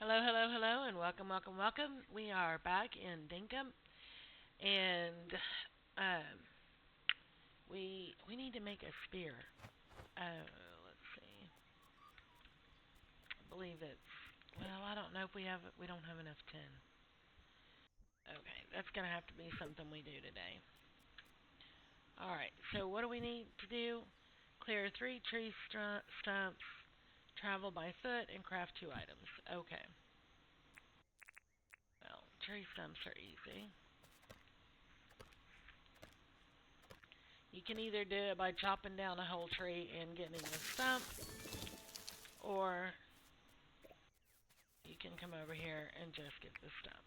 Hello, hello, hello, and welcome, welcome, welcome. We are back in Dinkum, and um, we need to make a spear. Let's see. I believe it's I don't know if we don't have enough tin. Okay, that's gonna have to be something we do today. All right. So what do we need to do? Clear three tree stumps, travel by foot, and craft two items. Okay. Well, tree stumps are easy. You can either do it by chopping down a whole tree and getting a stump, or you can come over here and just get the stump.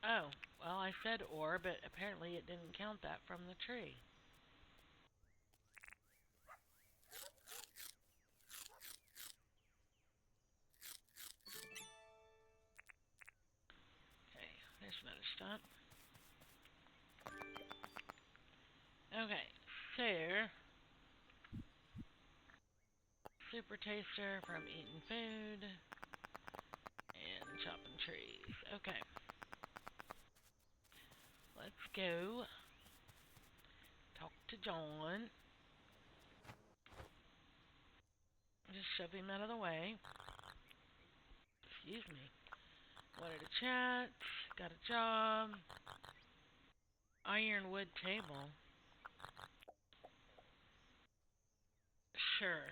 Oh, well, I said or, but apparently it didn't count that from the tree. Okay, there's another stump. Okay, so, super taster from eating food and chopping trees. Okay, let's go talk to John. Just shove him out of the way. Excuse me. Wanted to chat. Got a job. Ironwood table. Sure.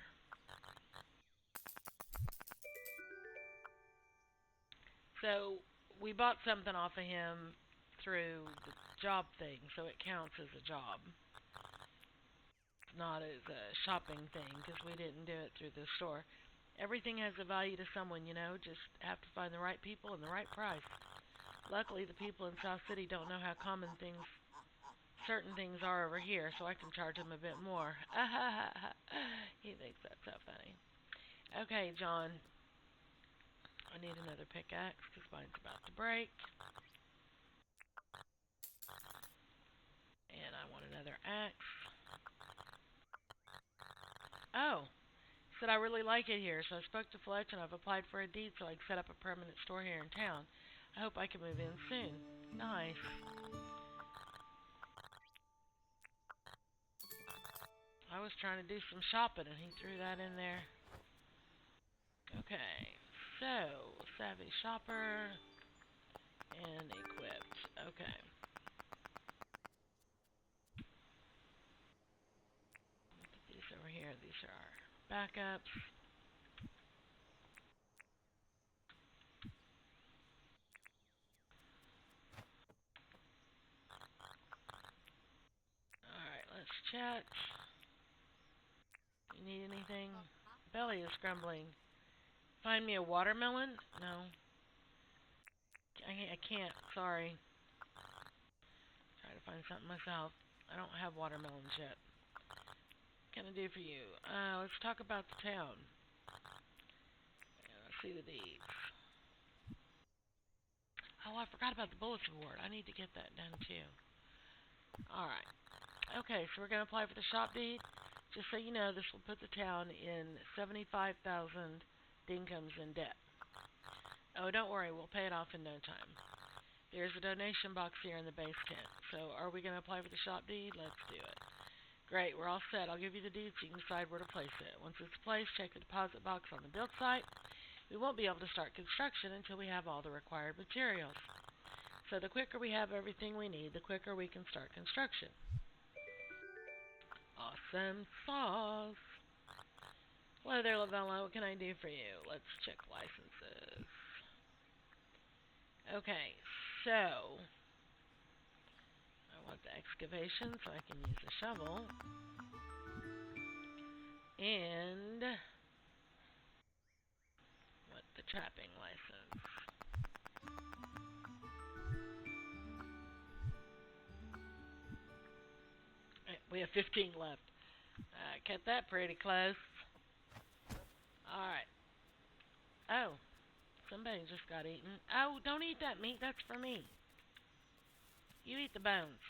So we bought something off of him through the job thing, so it counts as a job, not as a shopping thing, because we didn't do it through the store. Everything has a value to someone, just have to find the right people and the right price. Luckily, the people in South City don't know how common certain things are over here, so I can charge them a bit more. He thinks that's so funny. Okay, John, I need another pickaxe because mine's about to break. And I want another axe. Oh, said I really like it here, so I spoke to Fletch and I've applied for a deed so I can set up a permanent store here in town. I hope I can move in soon. Nice. I was trying to do some shopping and he threw that in there. Okay, so savvy shopper and equipped. Okay. Put these over here. These are our backups. Alright, let's chat. You need anything? Belly is grumbling. Find me a watermelon? No. I can't. Sorry. Try to find something myself. I don't have watermelons yet. What can I do for you? Let's talk about the town. Let's see the deeds. Oh, I forgot about the bulletin board. I need to get that done too. Alright. Okay, so we're going to apply for the shop deed. Just so you know, this will put the town in 75,000 Dinkums in debt. Oh, don't worry, we'll pay it off in no time. There's a donation box here in the base tent. So are we going to apply for the shop deed? Let's do it. Great, we're all set. I'll give you the deed so you can decide where to place it. Once it's placed, check the deposit box on the build site. We won't be able to start construction until we have all the required materials. So the quicker we have everything we need, the quicker we can start construction. Awesome sauce. Hello there, Lavella. What can I do for you? Let's check licenses. Okay, so I want the excavation so I can use a shovel. And what the trapping license. We have 15 left. Cut that pretty close. Alright. Oh, somebody just got eaten. Oh, don't eat that meat. That's for me. You eat the bones.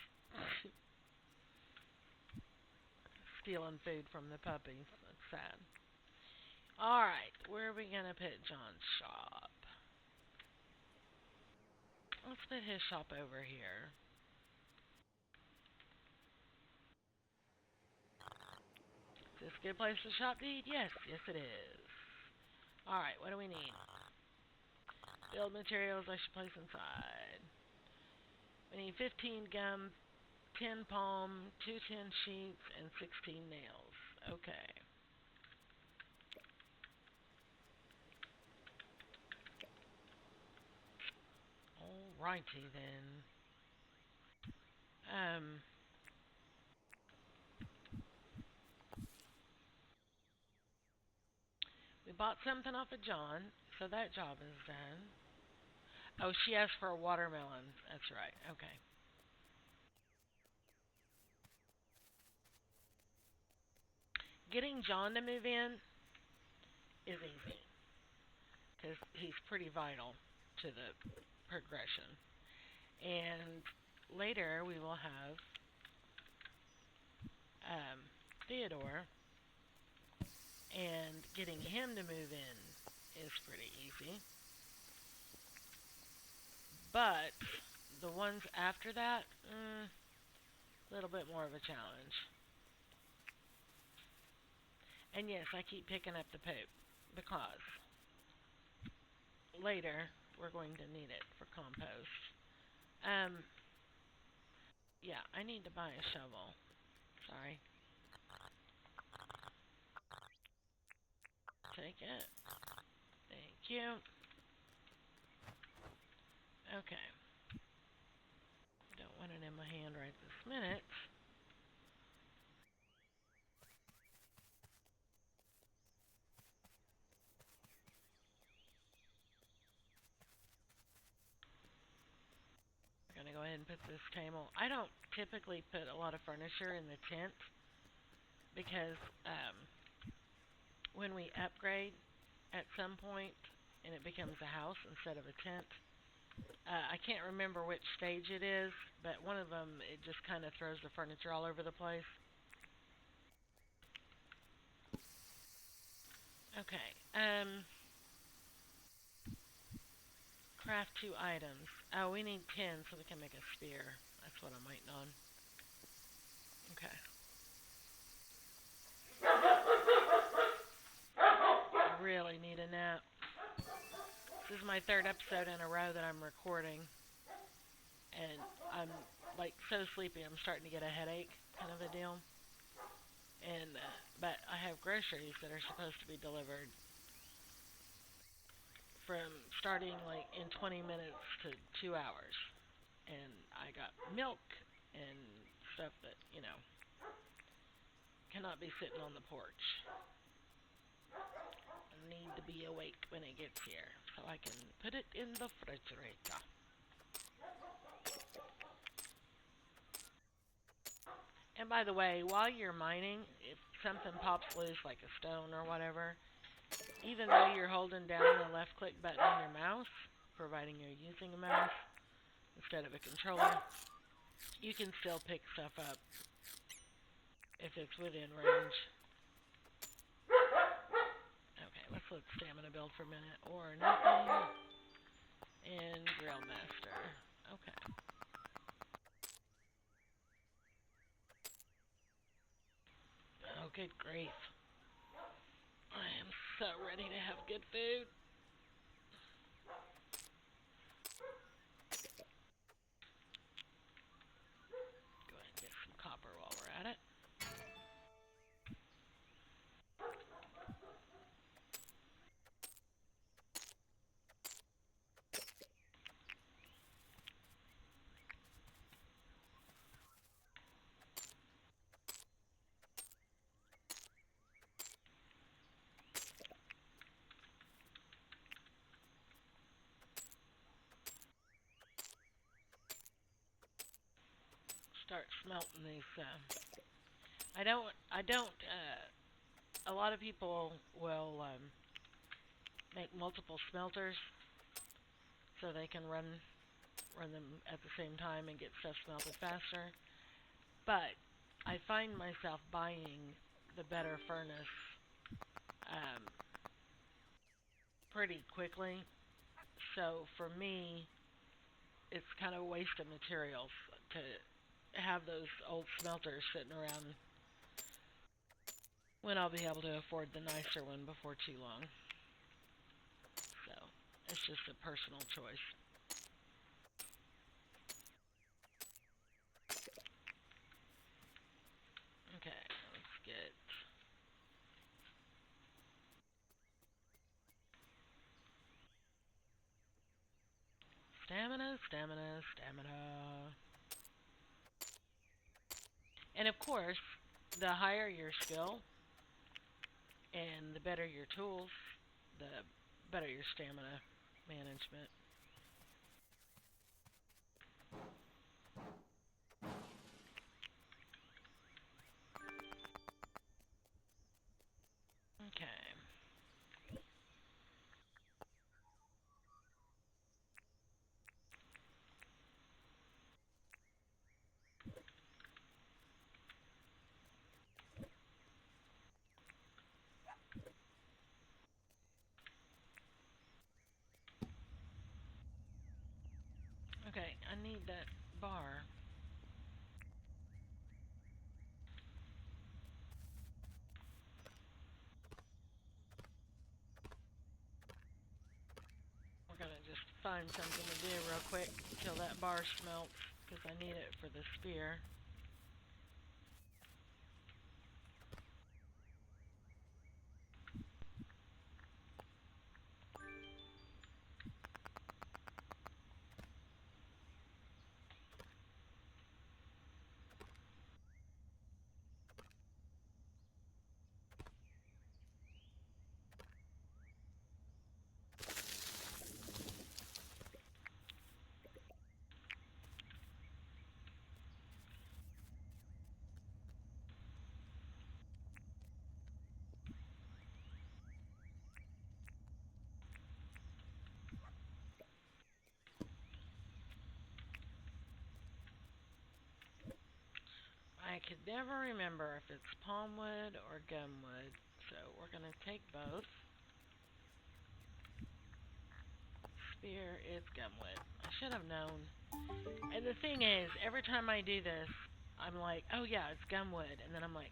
Stealing food from the puppies. That's sad. Alright, where are we gonna put John's shop? Let's put his shop over here. Is this a good place to shop, Deed? Yes, yes it is. Alright, what do we need? Build materials I should place inside. We need 15 gum, 10 palm, 2 tin sheets, and 16 nails. Okay. Alrighty then. We bought something off of John, so that job is done. Oh, she asked for a watermelon. That's right. Okay. Getting John to move in is easy because he's pretty vital to the progression. And later we will have Theodore, and getting him to move in is pretty easy. But the ones after that, a little bit more of a challenge. And yes, I keep picking up the poop because later we're going to need it for compost. Um, yeah, I need to buy a shovel. Sorry. Take it. Thank you. Okay. Don't want it in my hand right this minute. We're going to go ahead and put this table. I don't typically put a lot of furniture in the tent because when we upgrade at some point and it becomes a house instead of a tent, I can't remember which stage it is, but one of them, it just kind of throws the furniture all over the place. Okay. Craft 2 items. Oh, we need 10 so we can make a spear. That's what I'm waiting on. Okay. I really need a nap. This is my third episode in a row that I'm recording, and I'm like so sleepy I'm starting to get a headache, kind of a deal. And but I have groceries that are supposed to be delivered from starting like in 20 minutes to 2 hours, and I got milk and stuff that cannot be sitting on the porch. I need to be awake when it gets here so I can put it in the refrigerator. And by the way, while you're mining, if something pops loose like a stone or whatever, even though you're holding down the left click button on your mouse, providing you're using a mouse instead of a controller, you can still pick stuff up if it's within range. Okay, let's let stamina build for a minute. Or nothing. And drill master. Okay. Oh, good grief. I am so ready to have good food. Go ahead and get some copper while we're at it. Start smelting these. I don't. A lot of people will make multiple smelters so they can run them at the same time and get stuff smelted faster. But I find myself buying the better furnace um, pretty quickly. So for me, it's kind of a waste of materials to have those old smelters sitting around when I'll be able to afford the nicer one before too long. So it's just a personal choice. Okay, let's get stamina, stamina, stamina. And of course, the higher your skill and the better your tools, the better your stamina management. Okay. Okay, I need that bar. We're gonna just find something to do real quick until that bar smelts, because I need it for the spear. I could never remember if it's palm wood or gum wood, so we're gonna take both. Spear is gum wood. I should have known. And the thing is, every time I do this, I'm like, oh yeah, it's gum wood, and then I'm like,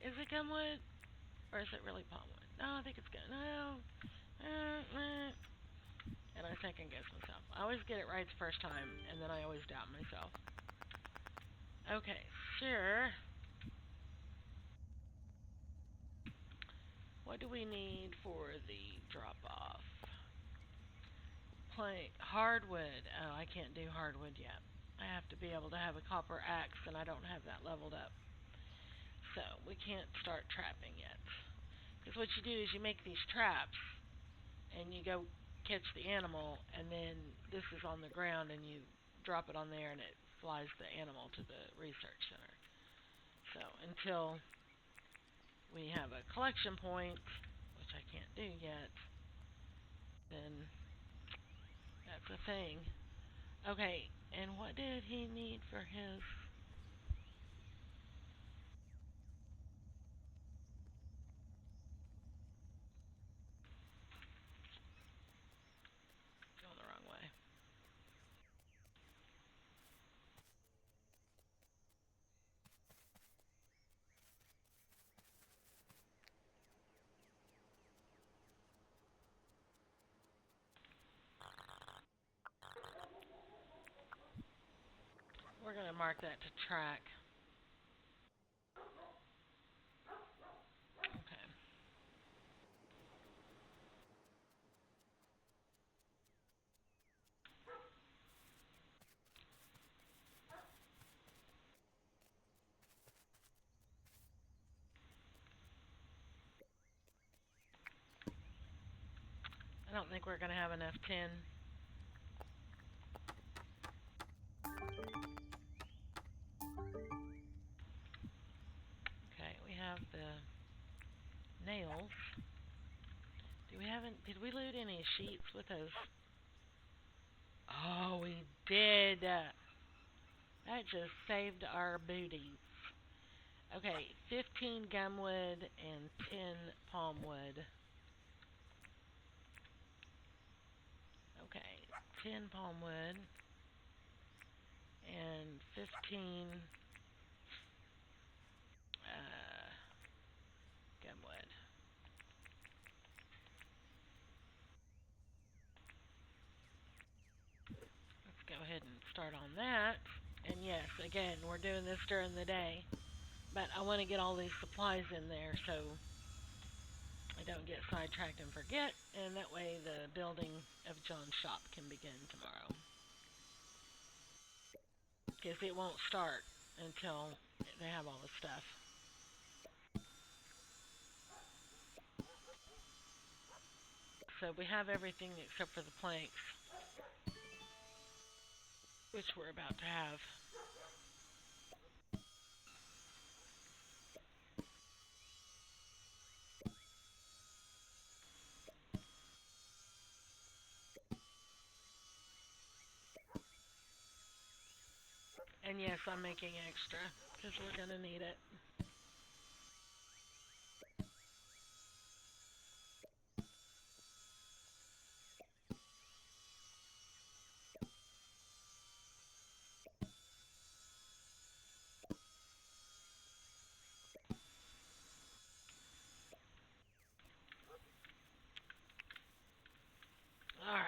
is it gum wood or is it really palm wood? No, I think it's gum. No, and I second guess myself. I always get it right the first time, and then I always doubt myself. Okay, sure. What do we need for the drop off? Plank, hardwood. Oh, I can't do hardwood yet. I have to be able to have a copper axe, and I don't have that leveled up. So we can't start trapping yet. Because what you do is you make these traps, and you go catch the animal, and then this is on the ground, and you drop it on there, and it flies the animal to the research center. So until we have a collection point, which I can't do yet, then that's a thing. Okay, and what did he need for his... Going the wrong way. We're going to mark that to track. Okay. I don't think we're going to have enough tin. Okay, we have the nails. Did we loot any sheets with those? Oh, we did. That just saved our booties. Okay, 15 gumwood and 10 palm wood. 10 palm wood and 15 gum wood. Let's go ahead and start on that. And yes, again, we're doing this during the day, but I want to get all these supplies in there so I don't get sidetracked and forget, and that way the building of John's shop can begin tomorrow. Because it won't start until they have all the stuff. So we have everything except for the planks, which we're about to have. And yes, I'm making extra because we're going to need it. All right.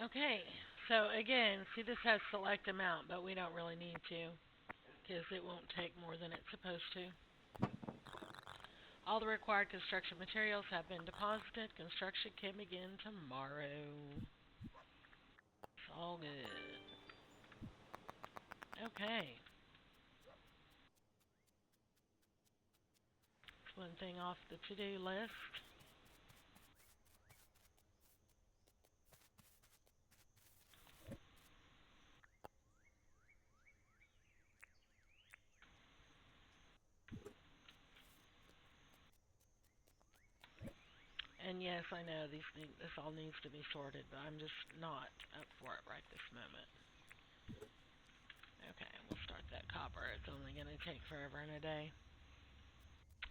Okay. So again, see this has select amount, but we don't really need to because it won't take more than it's supposed to. All the required construction materials have been deposited. Construction can begin tomorrow. It's all good. Okay. That's one thing off the to-do list. And yes, I know this all needs to be sorted, but I'm just not up for it right this moment. Okay, we'll start that copper. It's only going to take forever and a day.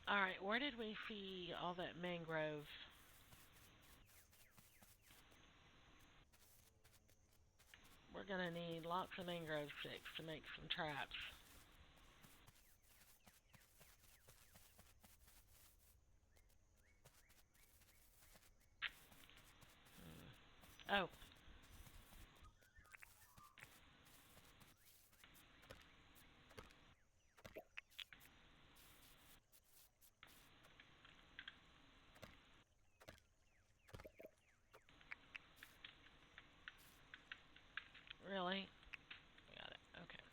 All right, where did we see all that mangrove? We're going to need lots of mangrove sticks to make some traps. Oh, really? Got it. Okay.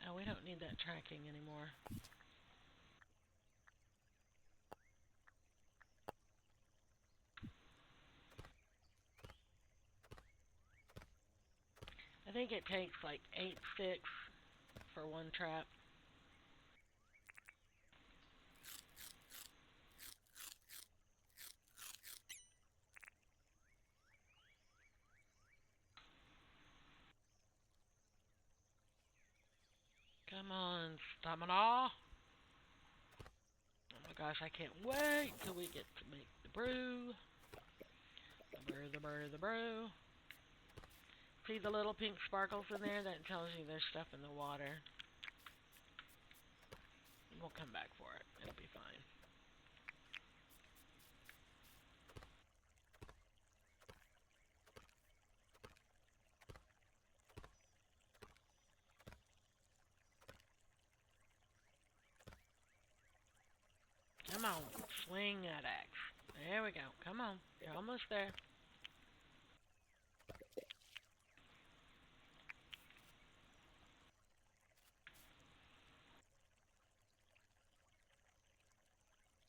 Oh, we don't need that tracking anymore. I think it takes like 8 sticks for one trap. Come on, stamina. Oh my gosh, I can't wait till we get to make the brew. The brew, the brew, the brew. See the little pink sparkles in there? That tells you there's stuff in the water. We'll come back for it. It'll be fine. Come on, swing that axe. There we go. Come on, you're almost there.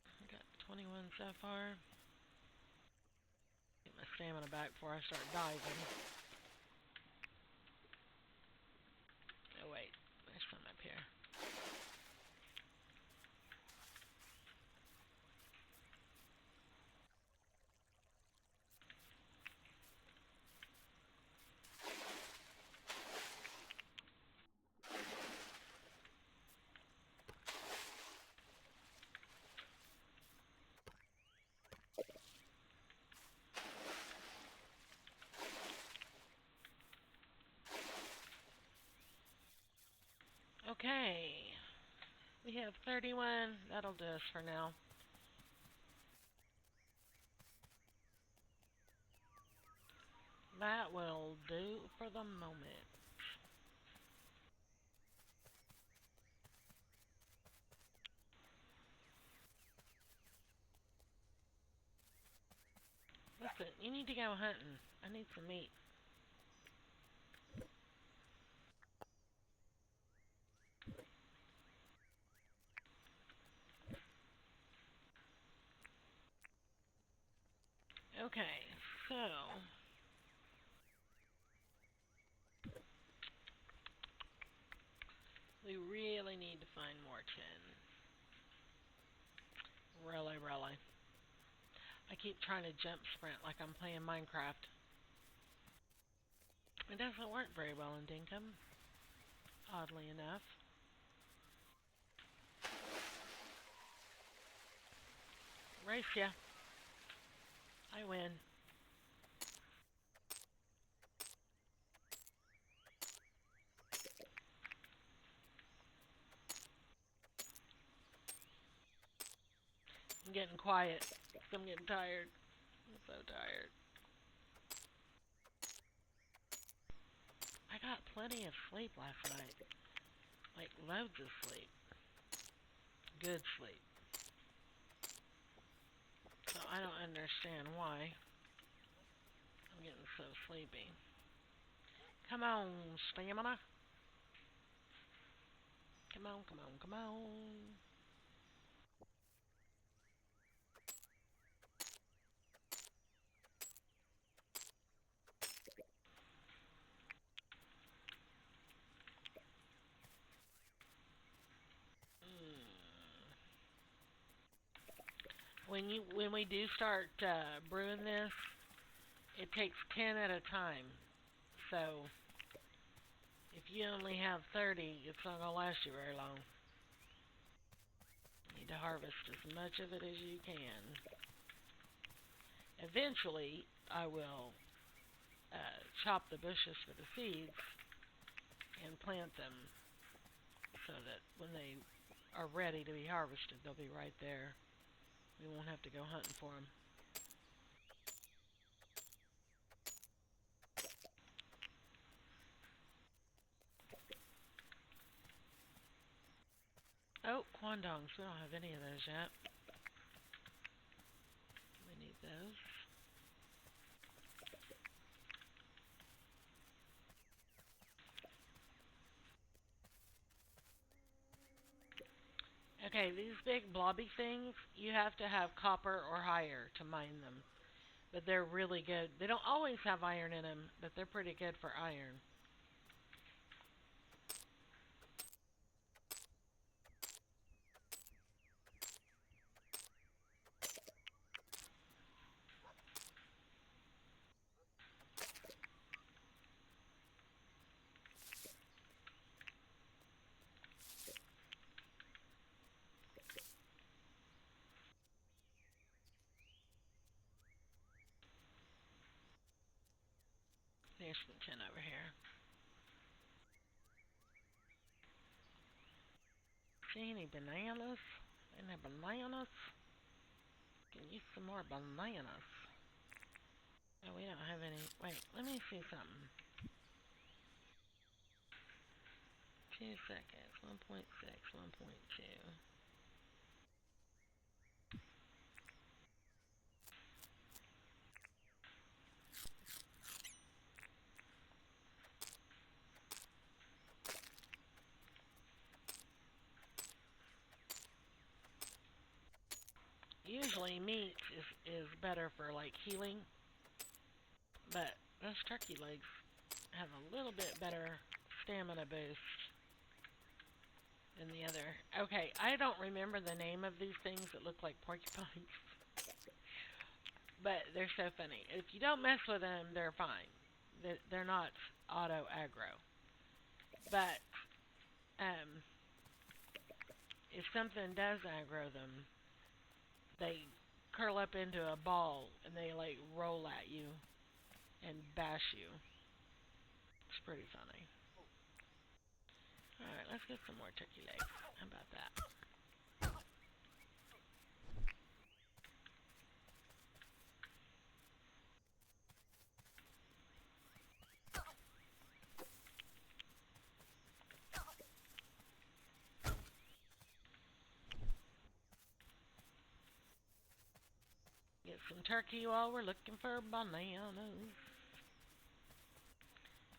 I got 21 so far. Get my stamina back before I start diving. Oh wait, there's some up here. Okay. We have 31. That'll do us for now. That will do for the moment. Listen, you need to go hunting. I need some meat. Okay, so we really need to find more tin. Really, really. I keep trying to jump sprint like I'm playing Minecraft. It doesn't work very well in Dinkum, oddly enough. Race ya. I win. I'm getting quiet. I'm getting tired. I'm so tired. I got plenty of sleep last night. Like, loads of sleep. Good sleep. So I don't understand why I'm getting so sleepy. Come on, stamina. Come on, come on, come on. When we do start brewing this, it takes 10 at a time. So if you only have 30, it's not gonna last you very long. You need to harvest as much of it as you can. Eventually, I will chop the bushes for the seeds and plant them so that when they are ready to be harvested, they'll be right there. We won't have to go hunting for them. Oh, quandongs. We don't have any of those yet. We need those. Okay, these big blobby things, you have to have copper or higher to mine them. But they're really good. They don't always have iron in them, but they're pretty good for iron. There's some tin over here. See any bananas? Any bananas? Can use some more bananas. Oh, we don't have any. Wait, let me see something. 2 seconds. 1.6, 1.2. Usually meat is better for like healing, but those turkey legs have a little bit better stamina boost than the other. Okay, I don't remember the name of these things that look like porcupines, but they're so funny. If you don't mess with them, they're fine. They're not auto aggro. But um, if something does aggro them, they curl up into a ball and they like roll at you and bash you. It's pretty funny. Alright, let's get some more turkey legs. How about that? Get some turkey while we're looking for bananas.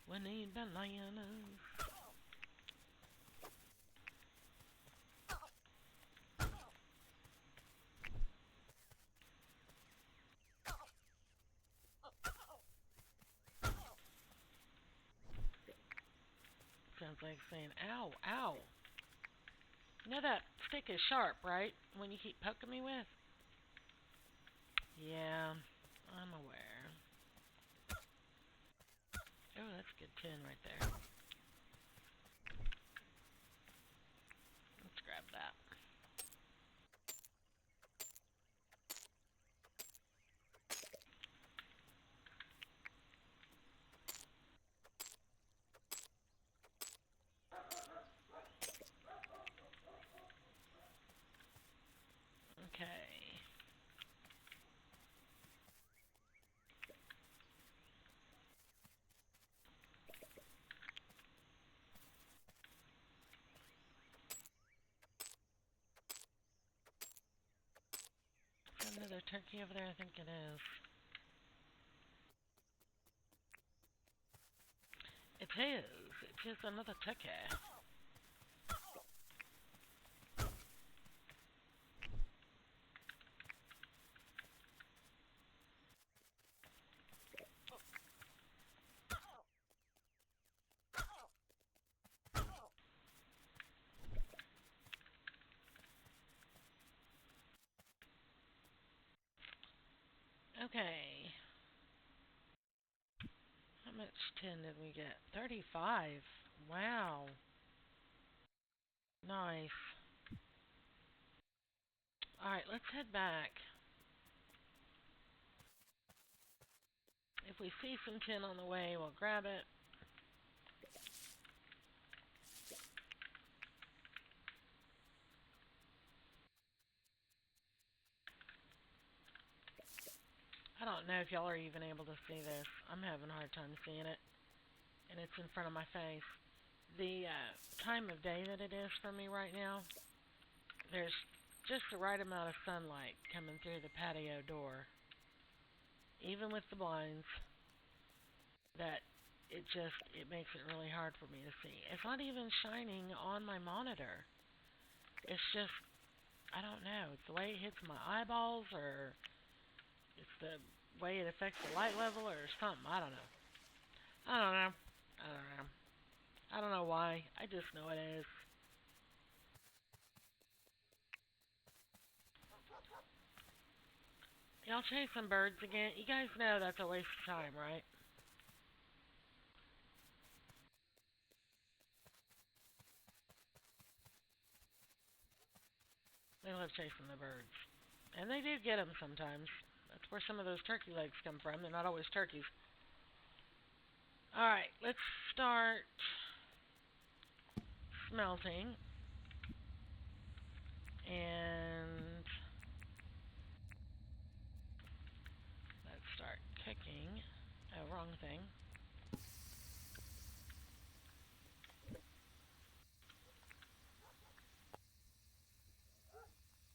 We need bananas. Sounds like saying, ow, ow. You know that stick is sharp, right? When you keep poking me with? Yeah, I'm aware. Oh, that's a good tin right there. Let's grab that. Okay. Is there another turkey over there? I think it is. It is. It is another turkey. Okay. How much tin did we get? 35. Wow. Nice. Alright, let's head back. If we see some tin on the way, we'll grab it. I don't know if y'all are even able to see this. I'm having a hard time seeing it. And it's in front of my face. The time of day that it is for me right now, there's just the right amount of sunlight coming through the patio door, even with the blinds, that it makes it really hard for me to see. It's not even shining on my monitor. It's just, I don't know, it's the way it hits my eyeballs, or it's the way it affects the light level, or something. I don't know. I don't know. I don't know. I don't know why. I just know it is. Y'all chase some birds again? You guys know that's a waste of time, right? They love chasing the birds. And they do get them sometimes. That's where some of those turkey legs come from. They're not always turkeys. Alright, let's start smelting. And let's start cooking. Oh, wrong thing.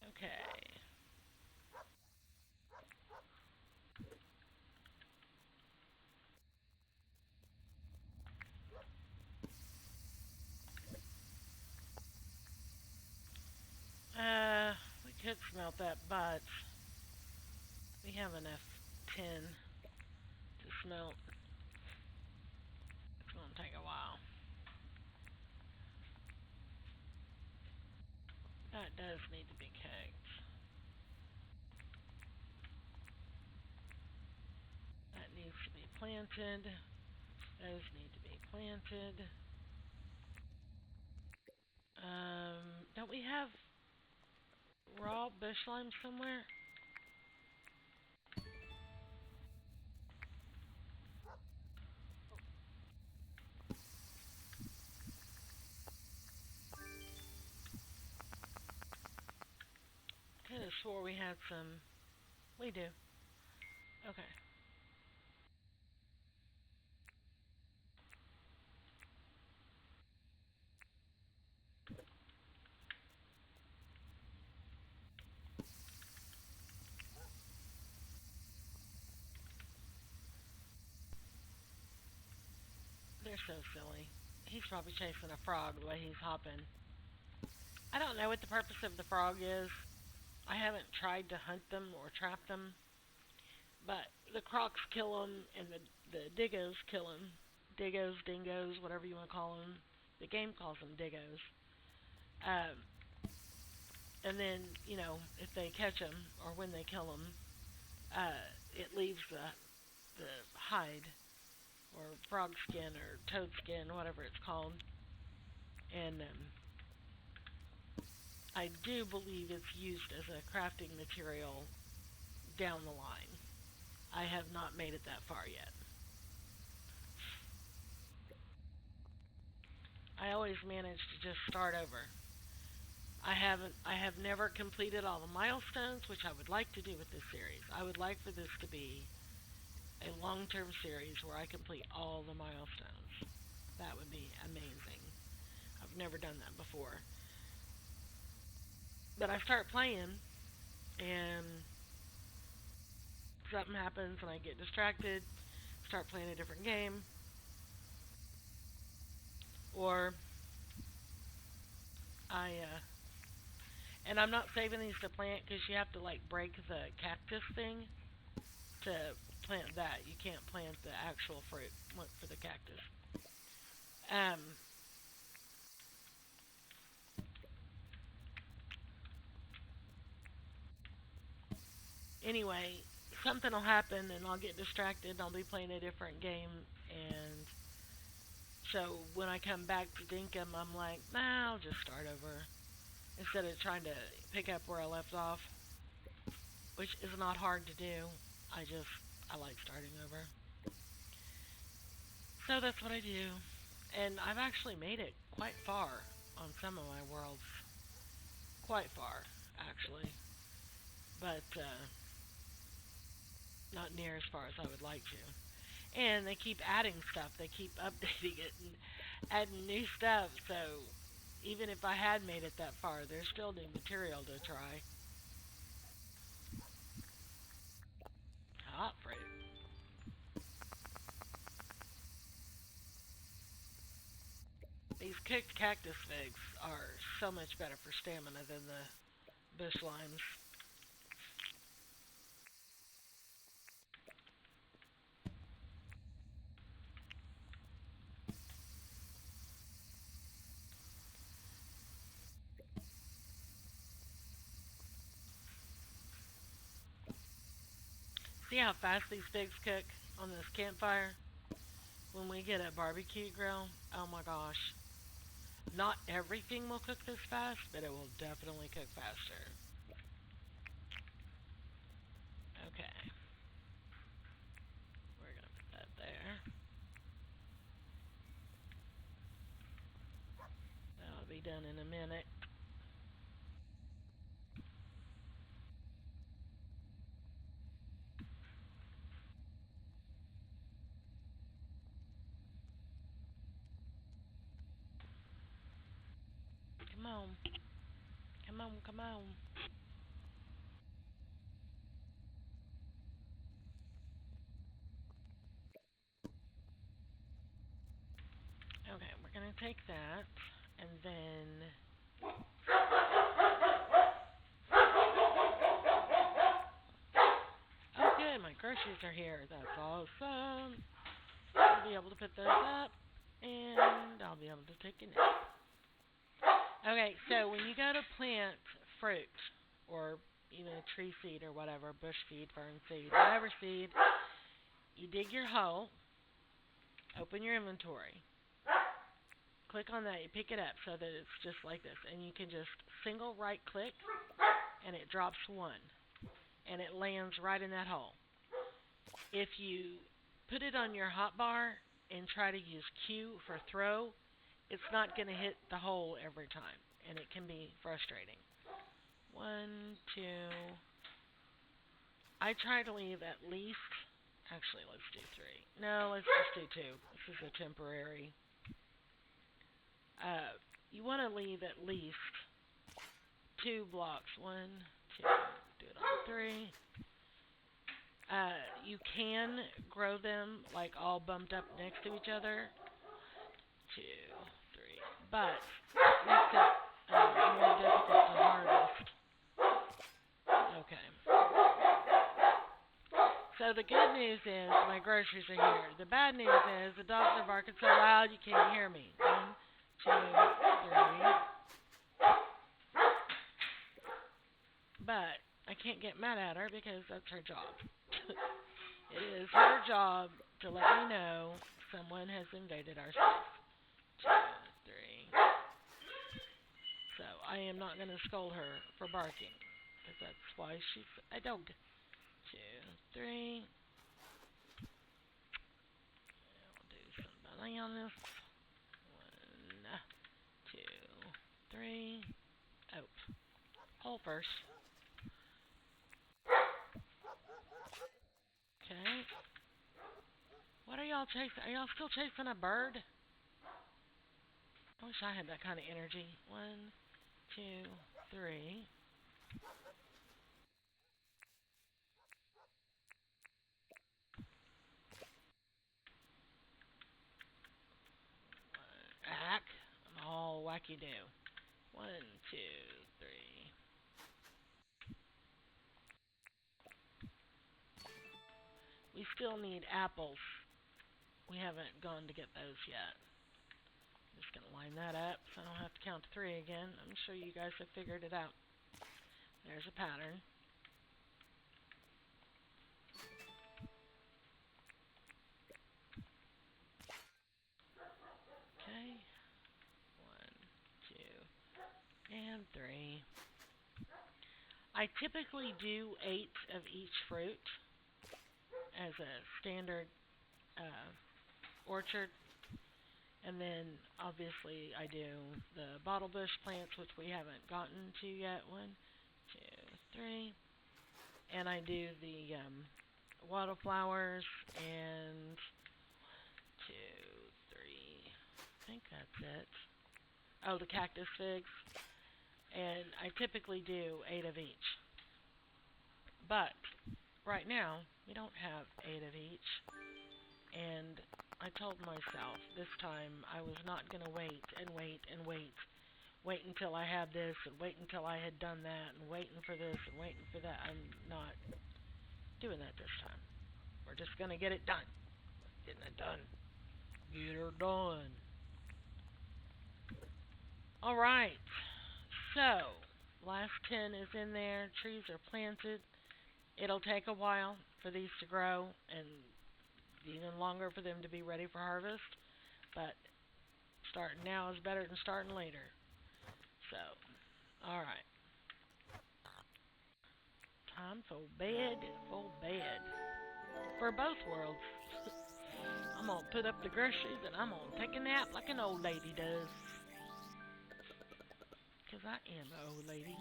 Okay. We could smelt that, but we have enough tin to smelt. It's gonna take a while. That does need to be cooked. That needs to be planted. Those need to be planted. Don't we have raw bush lime somewhere? swore we had some. We do. Okay. They're so silly. He's probably chasing a frog the way he's hopping. I don't know what the purpose of the frog is. I haven't tried to hunt them or trap them, but the crocs kill them and the diggos kill them. Diggos, dingoes, whatever you want to call them. The game calls them diggos. Um, and then, if they catch them or when they kill them, it leaves the hide or frog skin or toad skin, whatever it's called. And I do believe it's used as a crafting material down the line. I have not made it that far yet. I always manage to just start over. I have never completed all the milestones, which I would like to do with this series. I would like for this to be a long-term series where I complete all the milestones. That would be amazing. I've never done that before. But I start playing and something happens and I get distracted, start playing a different game, or and I'm not saving these to plant because you have to like break the cactus thing to plant that. You can't plant the actual fruit for the cactus. Um. Anyway, something will happen and I'll get distracted and I'll be playing a different game and so when I come back to Dinkum I'm like, nah, I'll just start over instead of trying to pick up where I left off, which is not hard to do. I like starting over. So that's what I do. And I've actually made it quite far on some of my worlds. Quite far, actually. But not near as far as I would like to. And they keep adding stuff. They keep updating it and adding new stuff. So even if I had made it that far, there's still new material to try. Hot fruit. These cooked cactus figs are so much better for stamina than the bush limes. See how fast these figs cook on this campfire? When we get a barbecue grill, oh my gosh. Not everything will cook this fast, but it will definitely cook faster. Okay, we're gonna put that there. That'll be done in a minute. Come on, come on, come on. Okay, we're gonna take that, and then oh good, my groceries are here. That's awesome. I'll be able to put those up, and I'll be able to take a nap. Okay, so when you go to plant fruit, or even a tree seed or whatever, bush seed, fern seed, whatever seed, you dig your hole, open your inventory, click on that, you pick it up so that it's just like this, and you can just single right click, and it drops one, and it lands right in that hole. If you put it on your hotbar and try to use Q for throw, it's not going to hit the hole every time, and it can be frustrating. One, 2. I try to leave at least. Actually, let's do 3. No, let's just do 2. This is a temporary. You want to leave at least 2 blocks. 1, 2. Do it on 3. You can grow them like all bumped up next to each other. 2, 3. But it makes it more difficult to harvest. Okay. So the good news is my groceries are here. The bad news is the dogs are barking so loud you can't hear me. 1, 2, 3. But I can't get mad at her because that's her job. It is her job to let me know someone has invaded our space. 2, 3. So I am not going to scold her for barking because that's why she's a dog. 2, 3. I'll do some bananas. 1, 2, 3. Oh, hole first. Okay. What are y'all chasing? Are y'all still chasing a bird? I wish I had that kind of energy. 1, 2, 3. Ack. I'm all wacky do. 1, 2, 3. We still need apples. We haven't gone to get those yet. I'm just going to line that up so I don't have to count to 3 again. I'm sure you guys have figured it out. There's a pattern. Okay. 1, 2, and 3. I typically do 8 of each fruit as a standard orchard. And then, obviously, I do the bottle bush plants, which we haven't gotten to yet. 1, 2, 3. And I do the wildflowers and 2, 3. I think that's it. Oh, the cactus figs. And I typically do 8 of each. But right now, we don't have 8 of each. And I told myself this time I was not going to wait and wait and wait. Wait until I had this and wait until I had done that and waiting for this and waiting for that. I'm not doing that this time. We're just going to get it done. Getting it done. Get her done. Alright. So, last 10 is in there. Trees are planted. It'll take a while for these to grow and even longer for them to be ready for harvest. But starting now is better than starting later. So, alright. Time for bed, for both worlds. I'm going to put up the groceries and I'm going to take a nap like an old lady does. Because I am an old lady.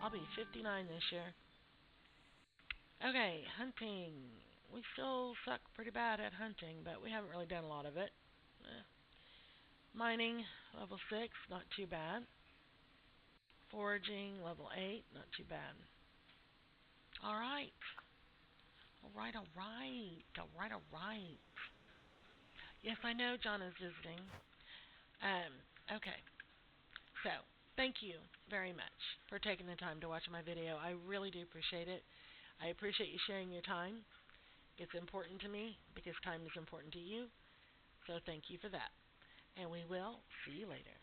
I'll be 59 this year. Okay, hunting. We still suck pretty bad at hunting, but we haven't really done a lot of it. Mining, level 6, not too bad. Foraging, level 8, not too bad. Alright. Alright. Yes, I know John is visiting. Okay. So, thank you very much for taking the time to watch my video. I really do appreciate it. I appreciate you sharing your time. It's important to me because time is important to you. So thank you for that. And we will see you later.